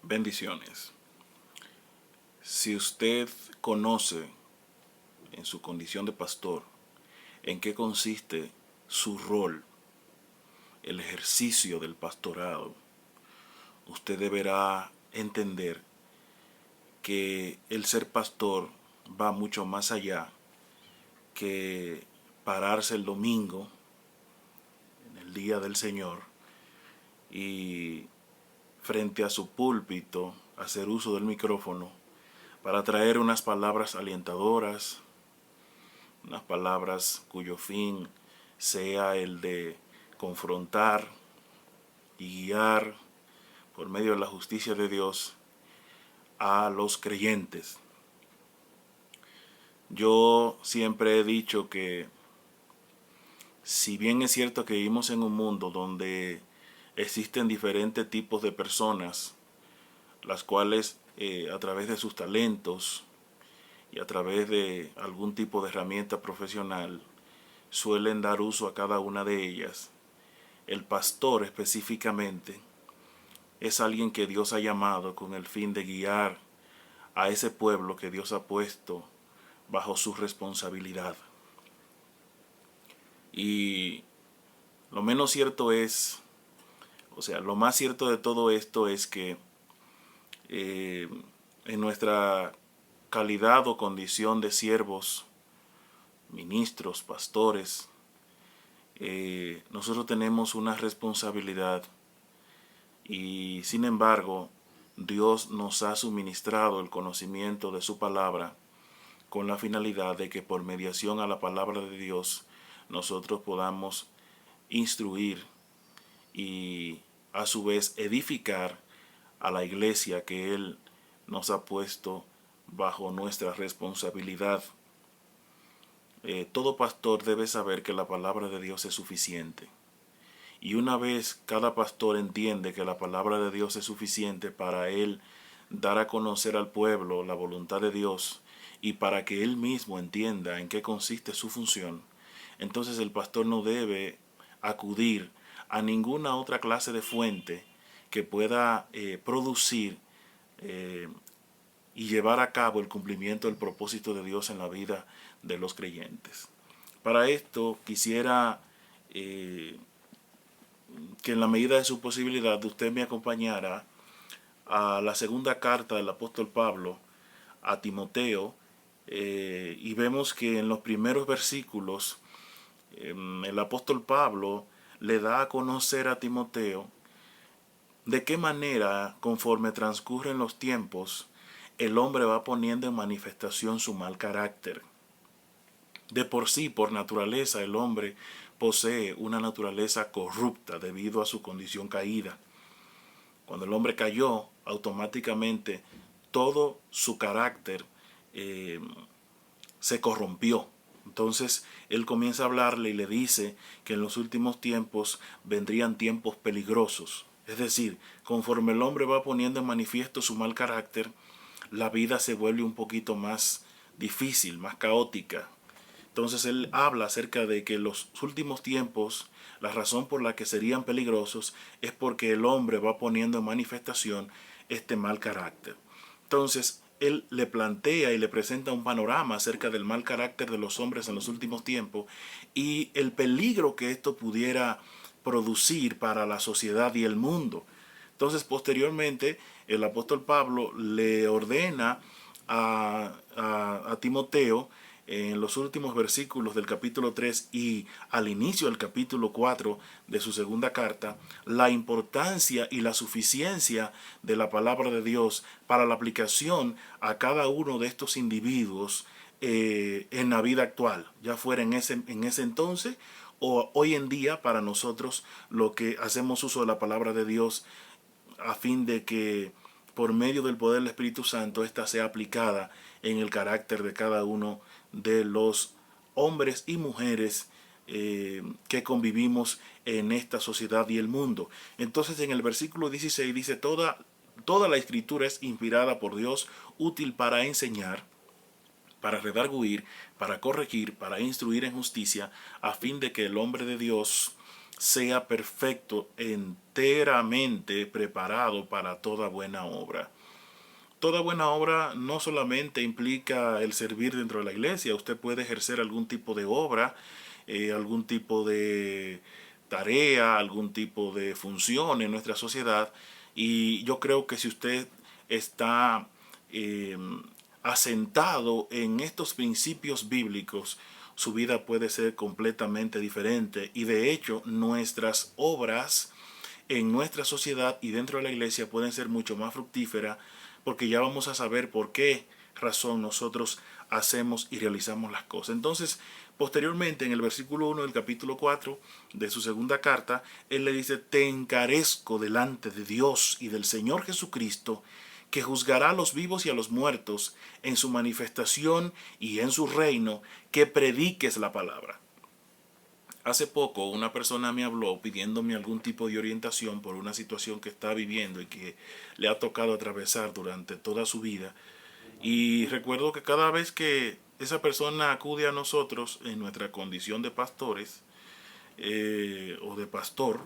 Bendiciones. Si usted conoce en su condición de pastor en qué consiste su rol, el ejercicio del pastorado, usted deberá entender que el ser pastor va mucho más allá que pararse el domingo, en el día del Señor, y frente a su púlpito hacer uso del micrófono para traer unas palabras alientadoras, unas palabras cuyo fin sea el de confrontar y guiar por medio de la justicia de Dios a los creyentes. Yo siempre he dicho que si bien es cierto que vivimos en un mundo donde existen diferentes tipos de personas, las cuales a través de sus talentos y a través de algún tipo de herramienta profesional suelen dar uso a cada una de ellas, el pastor específicamente es alguien que Dios ha llamado con el fin de guiar a ese pueblo que Dios ha puesto bajo su responsabilidad. Y lo menos cierto es, lo más cierto de todo esto es que en nuestra calidad o condición de siervos, ministros, pastores, nosotros tenemos una responsabilidad y sin embargo Dios nos ha suministrado el conocimiento de su palabra con la finalidad de que por mediación a la palabra de Dios nosotros podamos instruir y a su vez edificar a la iglesia que Él nos ha puesto bajo nuestra responsabilidad. Todo pastor debe saber que la palabra de Dios es suficiente. Y una vez cada pastor entiende que la palabra de Dios es suficiente para él dar a conocer al pueblo la voluntad de Dios y para que él mismo entienda en qué consiste su función, entonces el pastor no debe acudir a ninguna otra clase de fuente que pueda producir y llevar a cabo el cumplimiento del propósito de Dios en la vida de los creyentes. Para esto quisiera que en la medida de su posibilidad usted me acompañara a la segunda carta del apóstol Pablo a Timoteo y vemos que en los primeros versículos el apóstol Pablo le da a conocer a Timoteo de qué manera, conforme transcurren los tiempos, el hombre va poniendo en manifestación su mal carácter. De por sí, por naturaleza, el hombre posee una naturaleza corrupta debido a su condición caída. Cuando el hombre cayó, automáticamente todo su carácter se corrompió. Entonces él comienza a hablarle y le dice que en los últimos tiempos vendrían tiempos peligrosos. Es decir, conforme el hombre va poniendo en manifiesto su mal carácter, la vida se vuelve un poquito más difícil, más caótica. Entonces él habla acerca de que los últimos tiempos, la razón por la que serían peligrosos es porque el hombre va poniendo en manifestación este mal carácter. Entonces él le plantea y le presenta un panorama acerca del mal carácter de los hombres en los últimos tiempos y el peligro que esto pudiera producir para la sociedad y el mundo. Entonces posteriormente el apóstol Pablo le ordena a Timoteo en los últimos versículos del capítulo 3 y al inicio del capítulo 4 de su segunda carta, la importancia y la suficiencia de la palabra de Dios para la aplicación a cada uno de estos individuos en la vida actual, ya fuera en ese entonces o hoy en día para nosotros lo que hacemos uso de la palabra de Dios a fin de que por medio del poder del Espíritu Santo ésta sea aplicada en el carácter de cada uno de los hombres y mujeres que convivimos en esta sociedad y el mundo. Entonces en el versículo 16 dice, toda la escritura es inspirada por Dios, útil para enseñar, para redarguir, para corregir, para instruir en justicia, a fin de que el hombre de Dios sea perfecto, enteramente preparado para toda buena obra. Toda buena obra no solamente implica el servir dentro de la iglesia, usted puede ejercer algún tipo de obra, algún tipo de tarea, algún tipo de función en nuestra sociedad, y yo creo que si usted está eh, asentado en estos principios bíblicos, su vida puede ser completamente diferente, y de hecho nuestras obras en nuestra sociedad y dentro de la iglesia pueden ser mucho más fructíferas, porque ya vamos a saber por qué razón nosotros hacemos y realizamos las cosas. Entonces, posteriormente, en el versículo 1 del capítulo 4 de su segunda carta, él le dice: te encarezco delante de Dios y del Señor Jesucristo, que juzgará a los vivos y a los muertos en su manifestación y en su reino, que prediques la palabra. Hace poco una persona me habló pidiéndome algún tipo de orientación por una situación que está viviendo y que le ha tocado atravesar durante toda su vida. Y recuerdo que cada vez que esa persona acude a nosotros en nuestra condición de pastores o de pastor,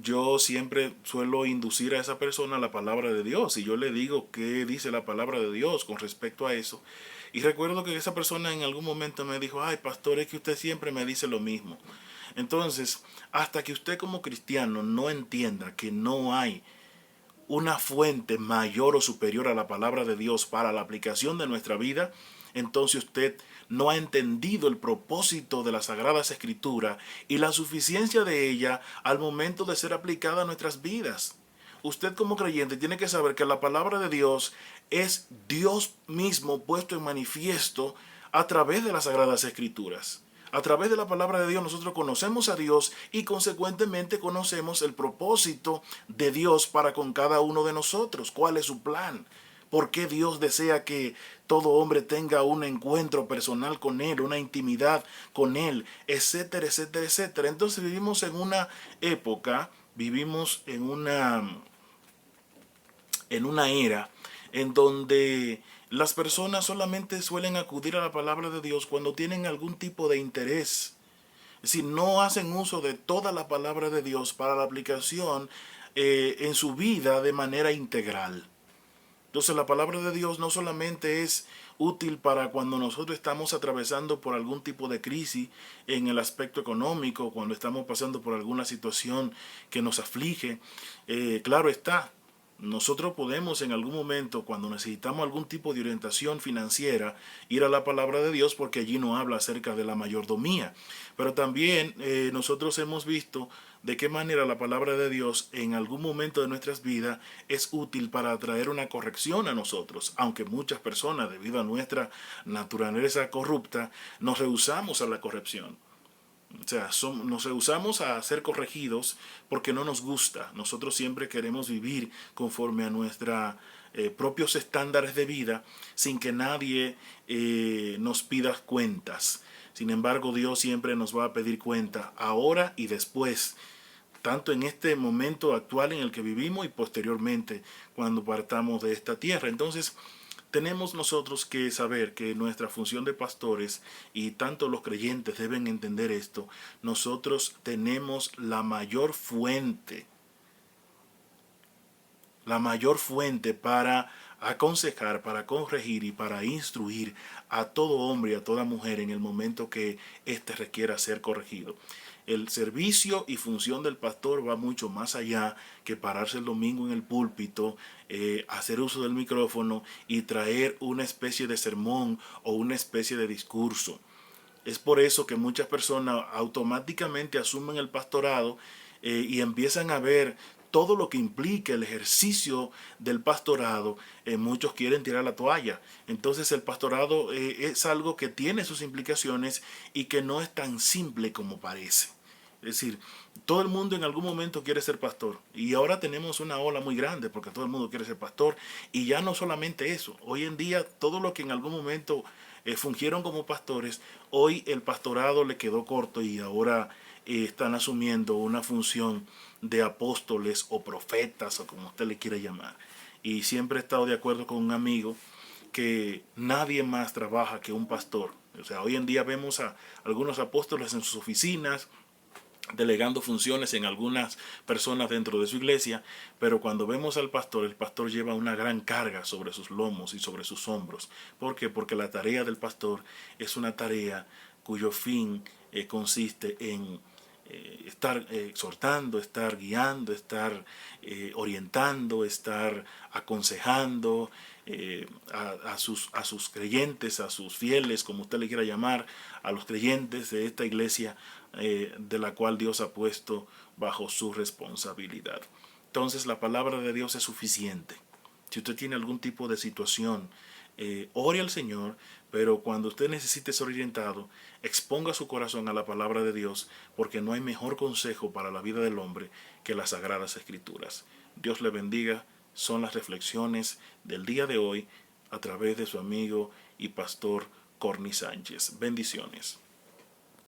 yo siempre suelo inducir a esa persona a la palabra de Dios, y yo le digo qué dice la palabra de Dios con respecto a eso. Y recuerdo que esa persona en algún momento me dijo: ay, pastor, es que usted siempre me dice lo mismo. Entonces, hasta que usted como cristiano no entienda que no hay una fuente mayor o superior a la palabra de Dios para la aplicación de nuestra vida, entonces usted no ha entendido el propósito de las Sagradas Escrituras y la suficiencia de ella al momento de ser aplicada a nuestras vidas. Usted como creyente tiene que saber que la palabra de Dios es Dios mismo puesto en manifiesto a través de las Sagradas Escrituras. A través de la palabra de Dios nosotros conocemos a Dios y consecuentemente conocemos el propósito de Dios para con cada uno de nosotros. ¿Cuál es su plan? ¿Por qué Dios desea que todo hombre tenga un encuentro personal con Él, una intimidad con Él, etcétera, etcétera, etcétera? Entonces vivimos en una época, vivimos en una era en donde las personas solamente suelen acudir a la palabra de Dios cuando tienen algún tipo de interés. Es decir, no hacen uso de toda la palabra de Dios para la aplicación en su vida de manera integral. Entonces la palabra de Dios no solamente es útil para cuando nosotros estamos atravesando por algún tipo de crisis en el aspecto económico, cuando estamos pasando por alguna situación que nos aflige. Claro está, nosotros podemos en algún momento, cuando necesitamos algún tipo de orientación financiera, ir a la palabra de Dios, porque allí nos habla acerca de la mayordomía. Pero también nosotros hemos visto de qué manera la palabra de Dios en algún momento de nuestras vidas es útil para traer una corrección a nosotros, aunque muchas personas, debido a nuestra naturaleza corrupta, nos rehusamos a la corrección. O sea, nos rehusamos a ser corregidos porque no nos gusta. Nosotros siempre queremos vivir conforme a nuestros propios estándares de vida, sin que nadie nos pida cuentas. Sin embargo, Dios siempre nos va a pedir cuenta ahora y después, tanto en este momento actual en el que vivimos y posteriormente cuando partamos de esta tierra. Entonces, tenemos nosotros que saber que nuestra función de pastores, y tanto los creyentes deben entender esto, nosotros tenemos la mayor fuente para aconsejar, para corregir y para instruir a todo hombre y a toda mujer en el momento que éste requiera ser corregido. El servicio y función del pastor va mucho más allá que pararse el domingo en el púlpito, hacer uso del micrófono y traer una especie de sermón o una especie de discurso. Es por eso que muchas personas automáticamente asumen el pastorado y empiezan a ver todo lo que implica el ejercicio del pastorado. Muchos quieren tirar la toalla. Entonces el pastorado es algo que tiene sus implicaciones y que no es tan simple como parece. Es decir, todo el mundo en algún momento quiere ser pastor, y ahora tenemos una ola muy grande porque todo el mundo quiere ser pastor. Y ya no solamente eso, hoy en día todo lo que en algún momento fungieron como pastores, hoy el pastorado le quedó corto y ahora están asumiendo una función de apóstoles o profetas o como usted le quiera llamar. Y siempre he estado de acuerdo con un amigo que nadie más trabaja que un pastor. O sea, hoy en día vemos a algunos apóstoles en sus oficinas, delegando funciones en algunas personas dentro de su iglesia, pero cuando vemos al pastor, el pastor lleva una gran carga sobre sus lomos y sobre sus hombros. ¿Por qué? Porque la tarea del pastor es una tarea cuyo fin consiste en estar exhortando, estar guiando, estar orientando, estar aconsejando a sus creyentes, a sus fieles, como usted le quiera llamar, a los creyentes de esta iglesia de la cual Dios ha puesto bajo su responsabilidad. Entonces la palabra de Dios es suficiente. Si usted tiene algún tipo de situación, ore al Señor, pero cuando usted necesite ser orientado, exponga su corazón a la palabra de Dios, porque no hay mejor consejo para la vida del hombre que las Sagradas Escrituras. Dios le bendiga. Son las reflexiones del día de hoy a través de su amigo y pastor Corny Sánchez. Bendiciones.